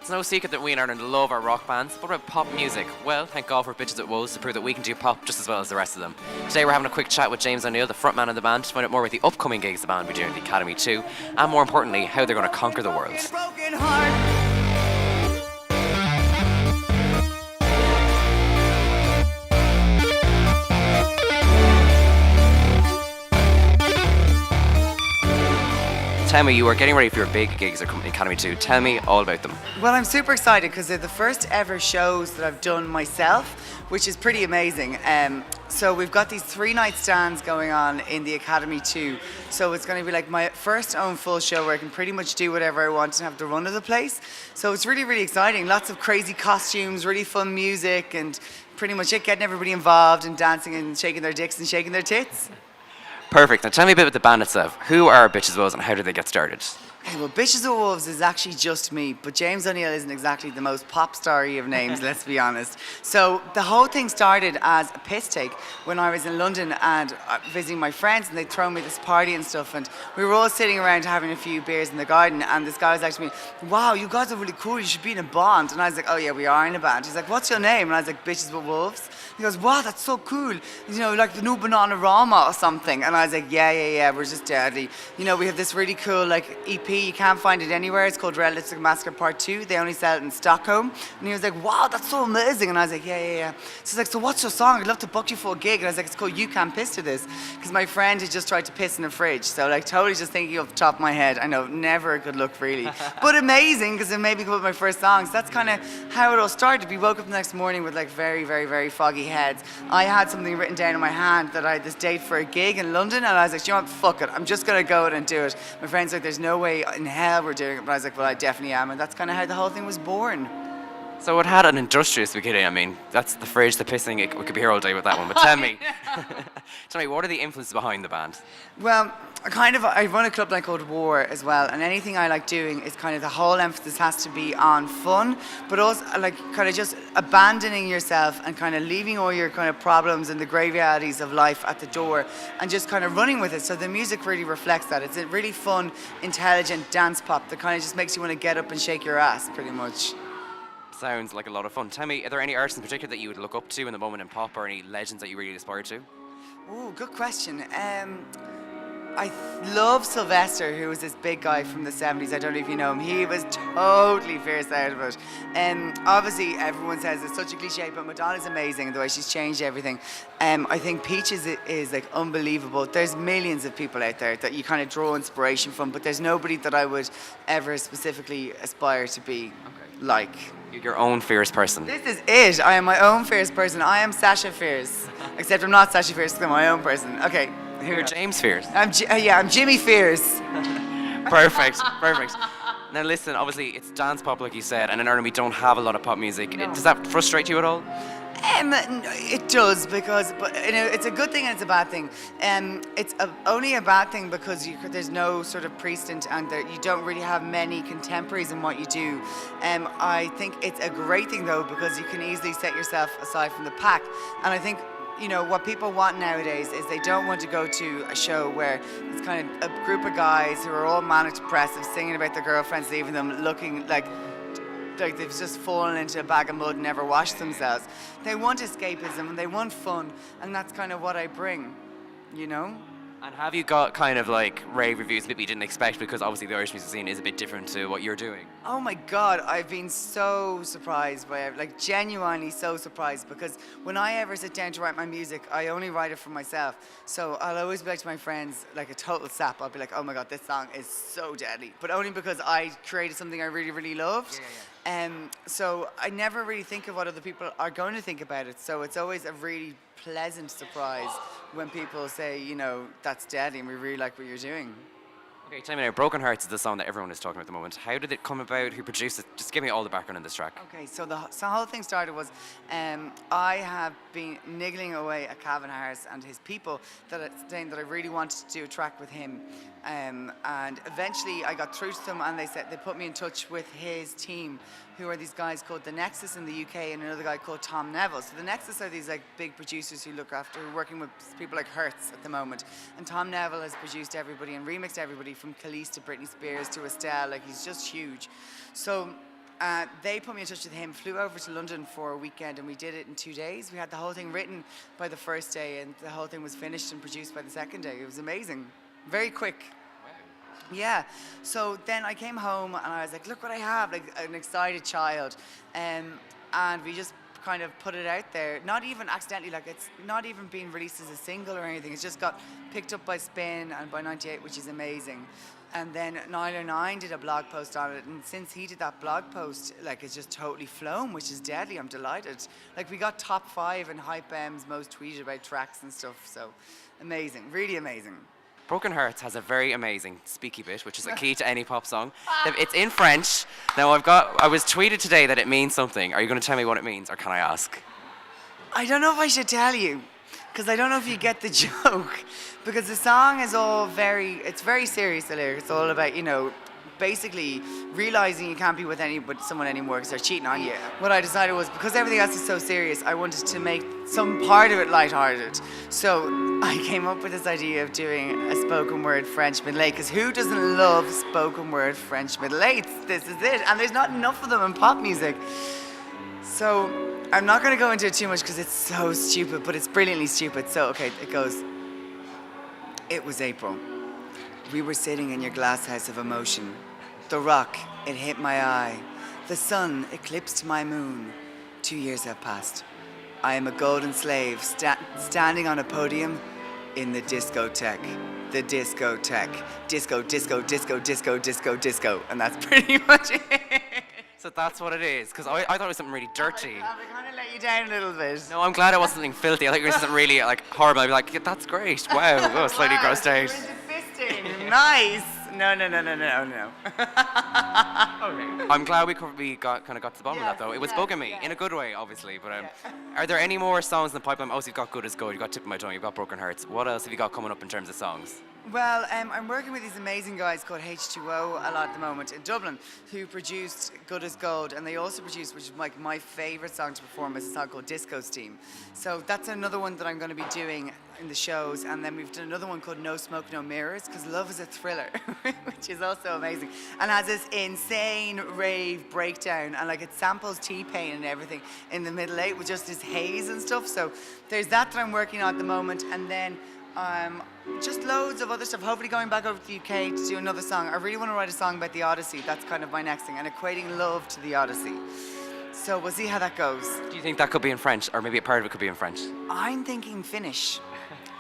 It's no secret that we in Ireland love our rock bands. What about pop music? Well, thank God for Bitches Wtih Wolves to prove that we can do pop just as well as the rest of them. Today we're having a quick chat with James O'Neill, the frontman of the band, to find out more about the upcoming gigs the band will be doing at the Academy 2, and more importantly, how they're going to conquer the world. Tell me, you are getting ready for your big gigs at Academy 2. Tell me all about them. Well, I'm super excited because they're the first ever shows that I've done myself, which is pretty amazing. So we've got these 3-night stands going on in the Academy 2. So it's going to be like my first own full show where I can pretty much do whatever I want and have the run of the place. So it's really, really exciting. Lots of crazy costumes, really fun music, and pretty much it getting everybody involved and dancing and shaking their dicks and shaking their tits. Perfect. Now tell me a bit about the band itself. Who are Bitches Wtih Wolves and how did they get started? Okay, well, Bitches Wtih Wolves is actually just me, but James O'Neill isn't exactly the most pop star-y of names, let's be honest. So the whole thing started as a piss take when I was in London and visiting my friends, and they'd throw me this party and stuff, and we were all sitting around having a few beers in the garden, and this guy was like to me, "Wow, you guys are really cool, you should be in a band." And I was like, "Oh yeah, we are in a band." He's like, "What's your name?" And I was like, "Bitches Wtih Wolves." He goes, "Wow, that's so cool. You know, like the new Bananarama or something." And I was like, yeah, we're just deadly. You know, we have this really cool like EP, you can't find it anywhere. It's called Realistic Massacre Part 2. They only sell it in Stockholm. And he was like, "Wow, that's so amazing." And I was like, yeah. So he's like, "So what's your song? I'd love to book you for a gig." And I was like, "It's called You Can't Piss to This." Because my friend had just tried to piss in a fridge. So like totally just thinking off the top of my head. I know, never a good look really. But amazing because it made me come up with my first songs. That's kind of how it all started. We woke up the next morning with like very, very, very foggy heads. I had something written down in my hand that I had this date for a gig in London, and I was like, "You know what, fuck it, I'm just going to go and do it." My friend's like, "There's no way in hell we're doing it." But I was like, "Well, I definitely am." And that's kind of how the whole thing was born. So it had an industrious beginning. I mean, that's the fridge, the pissing, we could be here all day with that one. But tell me, what are the influences behind the band? Well, I run a club night called War as well, and anything I like doing is kind of the whole emphasis has to be on fun, but also like kind of just abandoning yourself and kind of leaving all your kind of problems and the grey realities of life at the door and just kind of running with it. So the music really reflects that. It's a really fun, intelligent dance pop that kind of just makes you want to get up and shake your ass, pretty much. Sounds like a lot of fun. Tell me, are there any artists in particular that you would look up to in the moment in pop, or any legends that you really aspire to? Ooh, good question. I love Sylvester, who was this big guy from the 70s. I don't know if you know him. He was totally fierce out of it. Obviously, everyone says it's such a cliche, but Madonna's amazing, the way she's changed everything. I think Peaches is like unbelievable. There's millions of people out there that you kind of draw inspiration from, but there's nobody that I would ever specifically aspire to be like. You're your own fierce person. This is it. I am my own fierce person. I am Sasha Fierce. Except I'm not Sasha Fierce because I'm my own person. Okay. You're James Fierce. I'm Jimmy Fierce. Perfect. Now listen, obviously it's dance pop like you said, and in Ireland we don't have a lot of pop music. No. Does that frustrate you at all? It does, because it's a good thing and it's a bad thing. It's only a bad thing because there's no sort of precedent and you don't really have many contemporaries in what you do. I think it's a great thing though because you can easily set yourself aside from the pack. And I think what people want nowadays is they don't want to go to a show where it's kind of a group of guys who are all manic depressive singing about their girlfriends leaving them, looking like they've just fallen into a bag of mud and never washed themselves. They want escapism and they want fun, and that's kind of what I bring, And have you got kind of like rave reviews maybe you didn't expect, because obviously the Irish music scene is a bit different to what you're doing? Oh my God, I've been so surprised by it, like genuinely so surprised, because when I ever sit down to write my music, I only write it for myself. So I'll always be like to my friends, like a total sap, I'll be like, "Oh my God, this song is so deadly," but only because I created something I really, really loved. Yeah. So I never really think of what other people are going to think about it. So it's always a really pleasant surprise when people say, "That's deadly and we really like what you're doing." Okay, tell me now, Broken Hearts is the song that everyone is talking about at the moment. How did it come about? Who produced it? Just give me all the background on this track. Okay, so the whole thing started was I have been niggling away at Calvin Harris and his people saying that I really wanted to do a track with him. And eventually I got through to them and they put me in touch with his team, who are these guys called The Nexus in the UK and another guy called Tom Neville. So The Nexus are these like big producers who look after, who are working with people like Hertz at the moment. And Tom Neville has produced everybody and remixed everybody from Khalees to Britney Spears to Estelle. Like, he's just huge. So they put me in touch with him, flew over to London for a weekend, and we did it in 2 days. We had the whole thing written by the first day, and the whole thing was finished and produced by the second day. It was amazing. Very quick. Yeah. So then I came home and I was like, look what I have, like an excited child. And we just kind of put it out there, not even accidentally, like it's not even being released as a single or anything. It's just got picked up by Spin and by 98, which is amazing. And then 909 did a blog post on it, and since he did that blog post, like it's just totally flown, which is deadly. I'm delighted. Like we got top 5 in Hype M's most tweeted about tracks and stuff, so amazing, really amazing. Broken Hearts has a very amazing speaky bit, which is a key to any pop song. It's in French. Now I was tweeted today that it means something. Are you going to tell me what it means, or can I ask? I don't know if I should tell you, because I don't know if you get the joke. Because the song is it's very serious, the lyrics. It's all about, basically realizing you can't be with someone anymore because they're cheating on you. What I decided was, because everything else is so serious, I wanted to make some part of it lighthearted. So I came up with this idea of doing a spoken word French middle eight, because who doesn't love spoken word French middle eights? This is it. And there's not enough of them in pop music. So I'm not going to go into it too much because it's so stupid, but it's brilliantly stupid. So, okay, it goes. It was April. We were sitting in your glass house of emotion. The rock, it hit my eye. The sun eclipsed my moon. 2 years have passed. I am a golden slave standing on a podium in the discotheque. The discotheque. Disco, disco, disco, disco, disco, disco. And that's pretty much it. So that's what it is, because I thought it was something really dirty. Have I kind of let you down a little bit? No, I'm glad it wasn't something filthy. I thought it was something really horrible. I'd be like, yeah, that's great. Wow, oh, slightly grossed out. Nice. No. Okay. I'm glad we got to the bottom of that, though. It was bugging me in a good way, obviously. But are there any more songs in the pipeline? Obviously, you've got Good As Gold, you've got Tip of My Tongue, you've got Broken Hearts. What else have you got coming up in terms of songs? Well, I'm working with these amazing guys called H2O a lot at the moment in Dublin, who produced Good As Gold, and they also produced, which is like my favourite song to perform, is a song called Disco Steam. So that's another one that I'm going to be doing in the shows, and then we've done another one called No Smoke, No Mirrors, because love is a thriller, which is also amazing, and has this insane rave breakdown, and like it samples T-Pain and everything in the middle eight with just this haze and stuff. So there's that I'm working on at the moment, and then just loads of other stuff. Hopefully going back over to the UK to do another song. I really want to write a song about the Odyssey. That's kind of my next thing, and equating love to the Odyssey. So we'll see how that goes. Do you think that could be in French, or maybe a part of it could be in French? I'm thinking Finnish.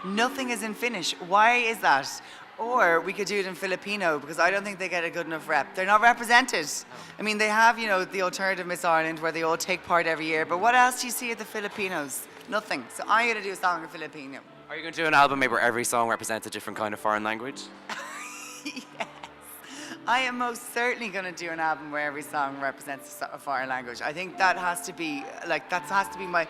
Nothing is in Finnish. Why is that? Or we could do it in Filipino, because I don't think they get a good enough rep. They're not represented. I mean, they have, the alternative Miss Ireland where they all take part every year, but what else do you see at the Filipinos? Nothing. So I'm going to do a song in Filipino. Are you going to do an album maybe where every song represents a different kind of foreign language? Yes. I am most certainly going to do an album where every song represents a foreign language. I think that has to be, my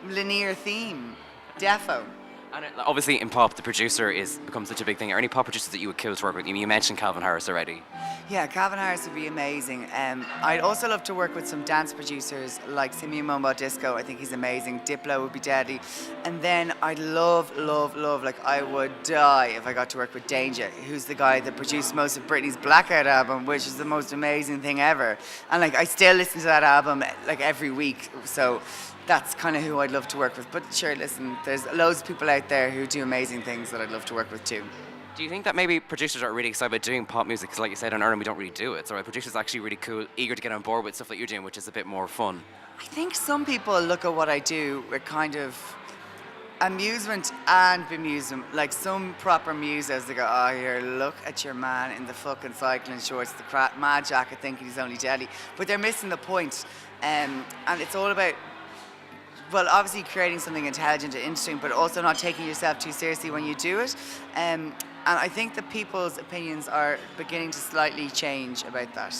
linear theme. Defo. And obviously in pop, the producer becomes such a big thing. Are there any pop producers that you would kill to work with? You mentioned Calvin Harris already. Yeah, Calvin Harris would be amazing. I'd also love to work with some dance producers like Simeon Mombo Disco. I think he's amazing. Diplo would be deadly. And then I'd love, like I would die if I got to work with Danger, who's the guy that produced most of Britney's Blackout album, which is the most amazing thing ever. And like I still listen to that album like every week. So that's kind of who I'd love to work with. But sure, listen, there's loads of people out there who do amazing things that I'd love to work with too. Do you think that maybe producers are really excited about doing pop music? Because like you said, in Ireland we don't really do it. So are producers actually really cool, eager to get on board with stuff that you're doing, which is a bit more fun? I think some people look at what I do with kind of amusement and bemusement. Like some proper musos, they go, oh, here, look at your man in the fucking cycling shorts, the mad jacket, thinking he's only deadly. But they're missing the point. And it's all about, well, obviously creating something intelligent and interesting, but also not taking yourself too seriously when you do it. And I think that people's opinions are beginning to slightly change about that.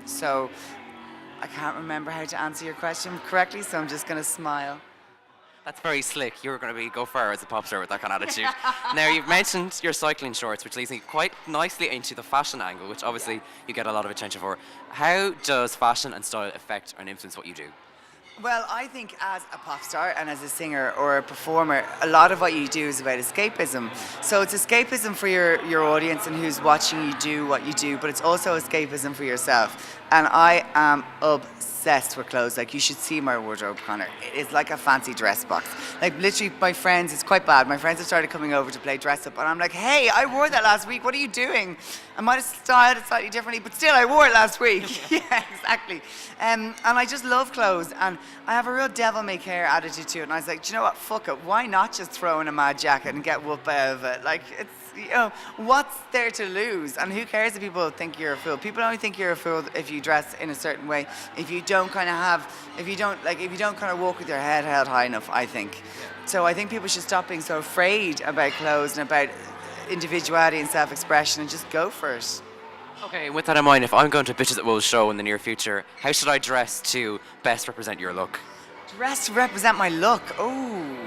So I can't remember how to answer your question correctly, so I'm just going to smile. That's very slick. You're going to go far as a pop star with that kind of attitude. Now, you've mentioned your cycling shorts, which leads me quite nicely into the fashion angle, which obviously you get a lot of attention for. How does fashion and style affect and influence what you do? Well, I think as a pop star and as a singer or a performer, a lot of what you do is about escapism. So it's escapism for your audience and who's watching you do what you do, but it's also escapism for yourself. And I am obsessed with clothes. Like, you should see my wardrobe, Conor. It's like a fancy dress box. Like, literally, my friends, it's quite bad. My friends have started coming over to play dress up, and I'm like, hey, I wore that last week. What are you doing? I might have styled it slightly differently, but still, I wore it last week. Yeah, exactly. And I just love clothes, and I have a real devil-may-care attitude to it. And I was like, do you know what? Fuck it. Why not just throw in a mad jacket and get whoop out of it? Like, it's, you know, what's there to lose? And who cares if people think you're a fool? People only think you're a fool if you dress in a certain way. If you don't kind of walk with your head held high enough, I think. So I think people should stop being so afraid about clothes and about individuality and self-expression and just go for it. Okay, with that in mind, if I'm going to Bitches Wtih Wolves show in the near future, how should I dress to best represent your look? Dress to represent my look? Oh.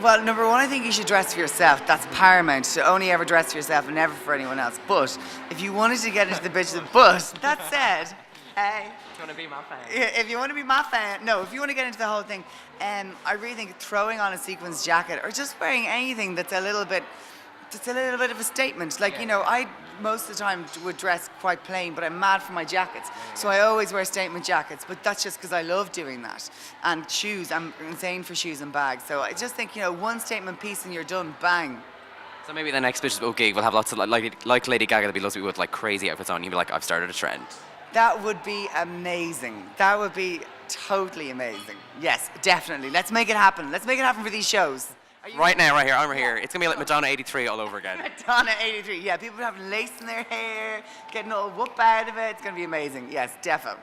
Well, number one, I think you should dress for yourself. That's paramount. To only ever dress for yourself and never for anyone else. But if you wanted to get into the Bitches, but that said, hey. If you want to be my fan. If you want to be my fan, no, if you want to get into the whole thing, I really think throwing on a sequins jacket or just wearing anything that's a little bit of a statement. Like, you know, I most of the time would dress quite plain, but I'm mad for my jackets. So I always wear statement jackets, but that's just because I love doing that. And shoes, I'm insane for shoes and bags. So I just think, you know, one statement piece and you're done, bang. So maybe the next Bitches Wtih Wolves gig will have lots of, like Lady Gaga, there'll be lots of people with like crazy outfits on. You'll be like, I've started a trend. That would be amazing. That would be totally amazing. Yes, definitely. Let's make it happen. Let's make it happen for these shows. Right now, right here, I'm right here. It's gonna be like Madonna 83 all over again. Madonna 83, yeah. People having lace in their hair, getting all whoop out of it. It's gonna be amazing. Yes, defo.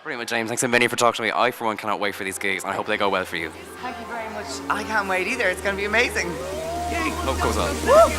Brilliant, James. Thanks a million for talking to me. I, for one, cannot wait for these gigs, and I hope they go well for you. Thank you very much. I can't wait either. It's gonna be amazing. Yay. Love goes on. Woo!